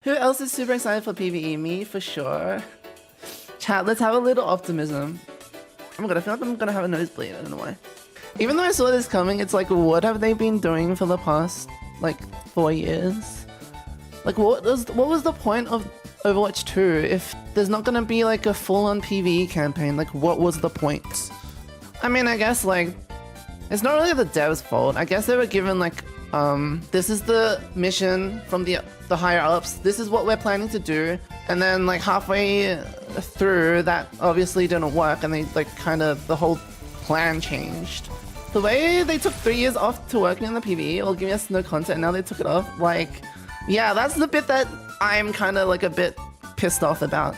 Who else is super excited for PvE? Me, for sure. Chat, let's have a little optimism. Oh my god, I feel like I'm gonna have a nosebleed, I don't know why. Even though I saw this coming, it's like, what have they been doing for the past, like, 4 years? Like, what was the point of Overwatch 2 if there's not gonna be, like, a full-on PvE campaign? Like, what was the point? I mean, I guess, like, it's not really the devs' fault. I guess they were given, like, this is the mission from the higher-ups. This is what we're planning to do. And then, like, halfway through, that obviously didn't work, and they, like, kind of, the whole plan changed. The way they took 3 years off to working on the PvE or giving us no content, and now they took it off, like, yeah, that's the bit that I'm kind of, like, a bit pissed off about.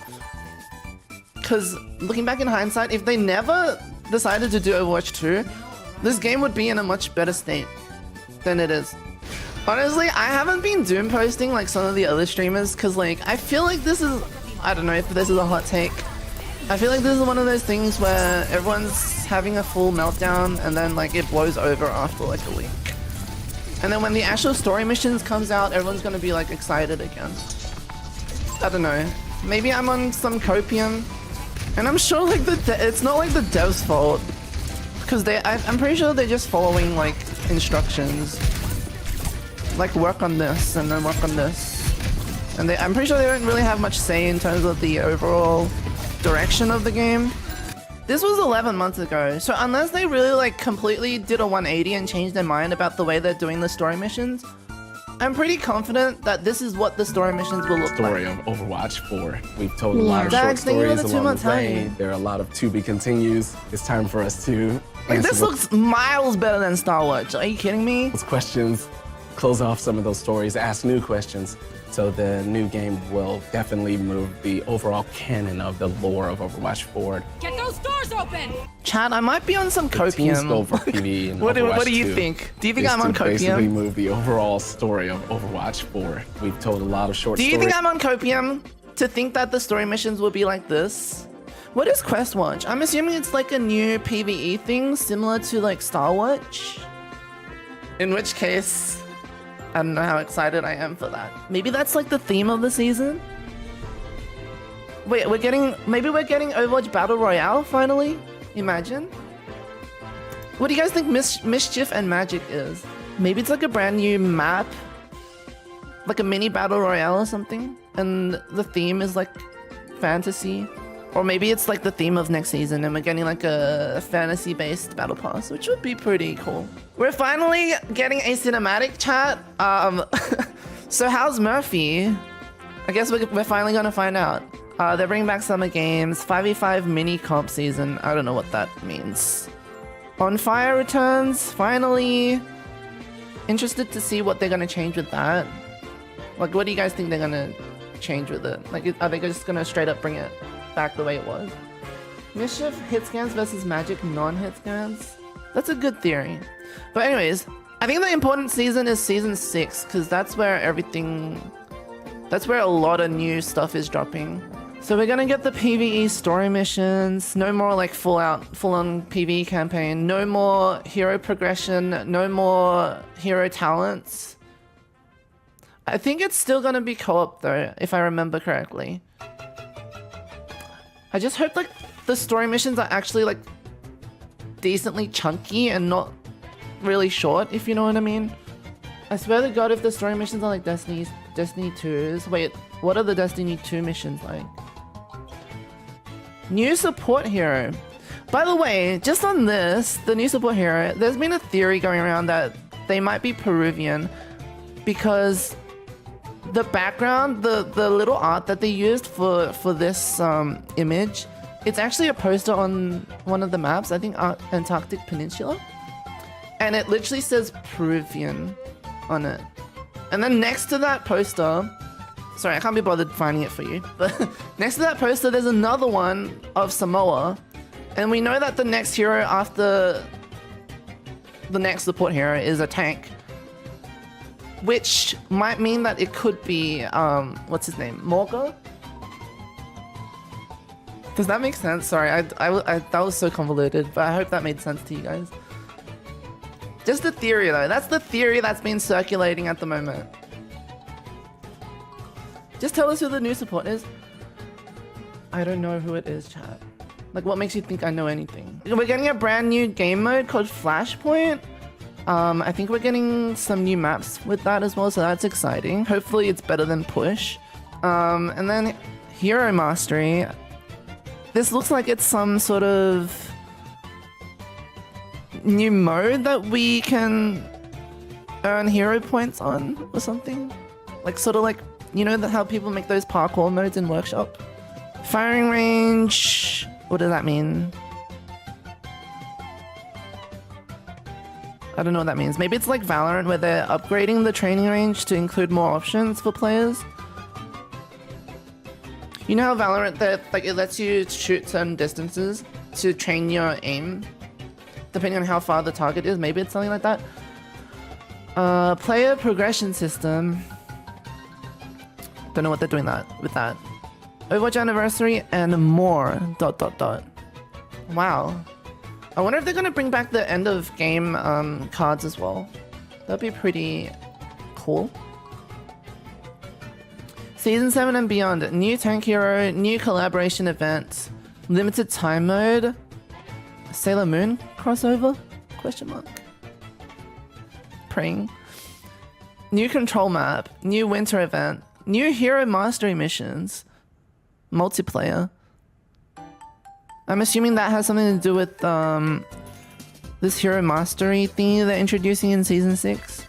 Because, looking back in hindsight, if they never decided to do Overwatch 2, this game would be in a much better state than it is. Honestly, I haven't been doom posting like some of the other streamers because, like, I feel like this is, I don't know if this is a hot take. I feel like this is one of those things where everyone's having a full meltdown and then, like, it blows over after like a week. And then when the actual story missions comes out, everyone's gonna be like excited again. I don't know. Maybe I'm on some copium, and I'm sure like it's not like the devs' fault. Because I'm pretty sure they're just following, like, instructions. Like, work on this, and then work on this. And I'm pretty sure they don't really have much say in terms of the overall direction of the game. This was 11 months ago, so unless they really, like, completely did a 180 and changed their mind about the way they're doing the story missions, I'm pretty confident that this is what the story missions will look like. Story of Overwatch 4. We've told a lot of short stories along the way. There are a lot of to be continues. It's time for us to like, this looks miles better than Star Wars. Are you kidding me? Those questions, close off some of those stories, ask new questions. So the new game will definitely move the overall canon of the lore of Overwatch forward. Get those doors open! Chad, I might be on some copium. The team's goal for PvE in what do you 2 think? Do you think I'm on copium? Basically move the overall story of Overwatch 4. We've told a lot of short stories. Do you think I'm on copium to think that the story missions will be like this? What is Quest Watch? I'm assuming it's like a new PvE thing similar to like Star Watch. In which case, I don't know how excited I am for that. Maybe that's like the theme of the season? Wait, maybe we're getting Overwatch Battle Royale finally? Imagine. What do you guys think Mischief and Magic is? Maybe it's like a brand new map? Like a mini Battle Royale or something? And the theme is like fantasy? Or maybe it's like the theme of next season and we're getting like a fantasy-based battle pass, which would be pretty cool. We're finally getting a cinematic, chat. So how's Murphy? I guess we're finally gonna find out. They're bringing back Summer Games, 5v5 mini comp season. I don't know what that means. On Fire returns, finally. Interested to see what they're gonna change with that. Like, what do you guys think they're gonna change with it? Like, are they just gonna straight up bring it back the way it was? Mischief hit scans versus Magic non-hit scans? That's a good theory. But anyways, I think the important season is season 6, because that's where that's where a lot of new stuff is dropping. So we're gonna get the PvE story missions, no more like full-on PvE campaign, no more hero progression, no more hero talents. I think it's still gonna be co-op though, if I remember correctly. I just hope like the story missions are actually like decently chunky and not really short, if you know what I mean. I swear to God, if the story missions are like Destiny 2's. Wait, what are the Destiny 2 missions like? New support hero. By the way, just on this, the new support hero, there's been a theory going around that they might be Peruvian because the background, the little art that they used for this image, it's actually a poster on one of the maps, I think Antarctic Peninsula. And it literally says Peruvian on it. And then next to that poster, sorry, I can't be bothered finding it for you, but next to that poster, there's another one of Samoa. And we know that the next hero after the next support hero is a tank, which might mean that it could be, what's his name? Morga? Does that make sense? Sorry, that was so convoluted, but I hope that made sense to you guys. Just a theory though, that's the theory that's been circulating at the moment. Just tell us who the new support is. I don't know who it is, chat. Like, what makes you think I know anything? We're getting a brand new game mode called Flashpoint. I think we're getting some new maps with that as well, so that's exciting. Hopefully it's better than Push. And then Hero Mastery. This looks like it's some sort of new mode that we can earn hero points on or something. Like, sort of like, you know how people make those parkour modes in Workshop? Firing range. What does that mean? I don't know what that means. Maybe it's like Valorant where they're upgrading the training range to include more options for players. You know how Valorant, that like it lets you shoot certain distances to train your aim, depending on how far the target is. Maybe it's something like that. Player progression system. Don't know what they're doing with that. Overwatch anniversary and more. ... Wow. I wonder if they're gonna bring back the end of game cards as well. That'd be pretty cool. Season 7 and beyond. New tank hero, new collaboration event, limited time mode, Sailor Moon crossover? Question mark. Praying. New control map, new winter event, new hero mastery missions, multiplayer. I'm assuming that has something to do with this hero mastery thingy they're introducing in season 6.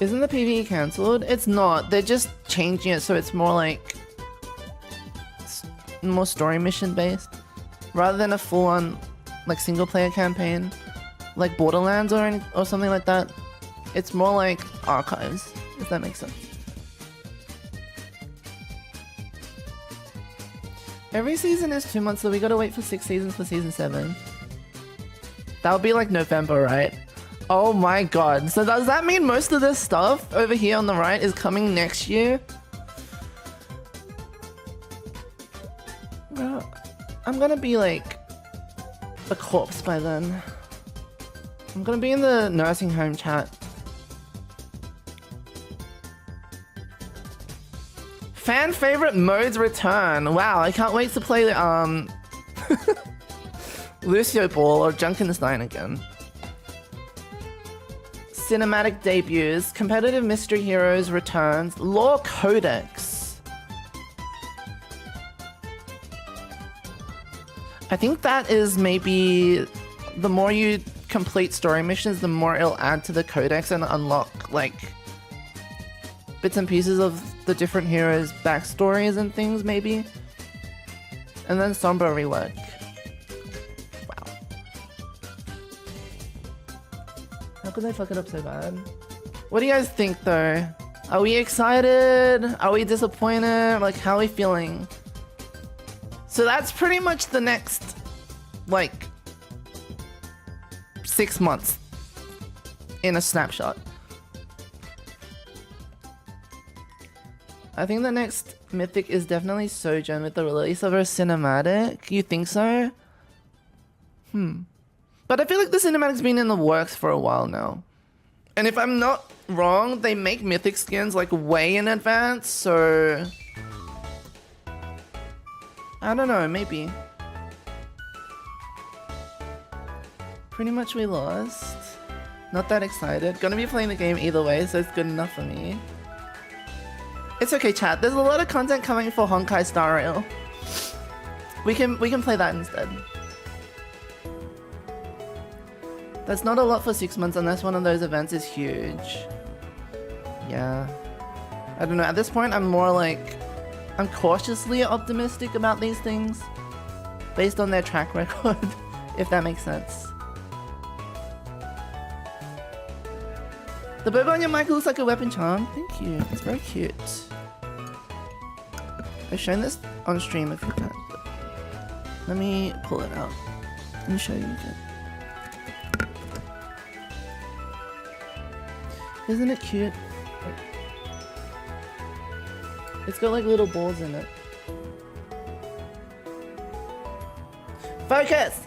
Isn't the PvE cancelled? It's not. They're just changing it so it's more like more story mission based, rather than a full-on like single player campaign, like Borderlands or something like that. It's more like archives, if that makes sense. Every season is 2 months, so we gotta wait for 6 seasons for season 7. That would be like November, right? Oh my god. So does that mean most of this stuff over here on the right is coming next year? Well, I'm gonna be like a corpse by then. I'm gonna be in the nursing home chat. Fan favorite modes return. Wow, I can't wait to play Lucio Ball or Junkenstein again. Cinematic debuts, competitive mystery heroes returns, lore codex. I think that is maybe the more you complete story missions, the more it'll add to the codex and unlock like bits and pieces of the different heroes' backstories and things, maybe. And then Sombra rework. Wow. How could they fuck it up so bad? What do you guys think though? Are we excited? Are we disappointed? Like, how are we feeling? So that's pretty much the next, like, 6 months in a snapshot. I think the next mythic is definitely Sojourn with the release of her cinematic. You think so? But I feel like the cinematic's been in the works for a while now. And if I'm not wrong, they make mythic skins like way in advance, so I don't know, maybe. Pretty much we lost. Not that excited. Gonna be playing the game either way, so it's good enough for me. It's okay, chat. There's a lot of content coming for Honkai Star Rail. We can play that instead. That's not a lot for 6 months unless one of those events is huge. Yeah. I don't know. At this point, I'm more like, I'm cautiously optimistic about these things based on their track record, if that makes sense. The boba on your mic looks like a weapon charm. Thank you. It's very cute. I've shown this on stream a few times, but let me pull it out and show you again. Isn't it cute? It's got like little balls in it. Focus!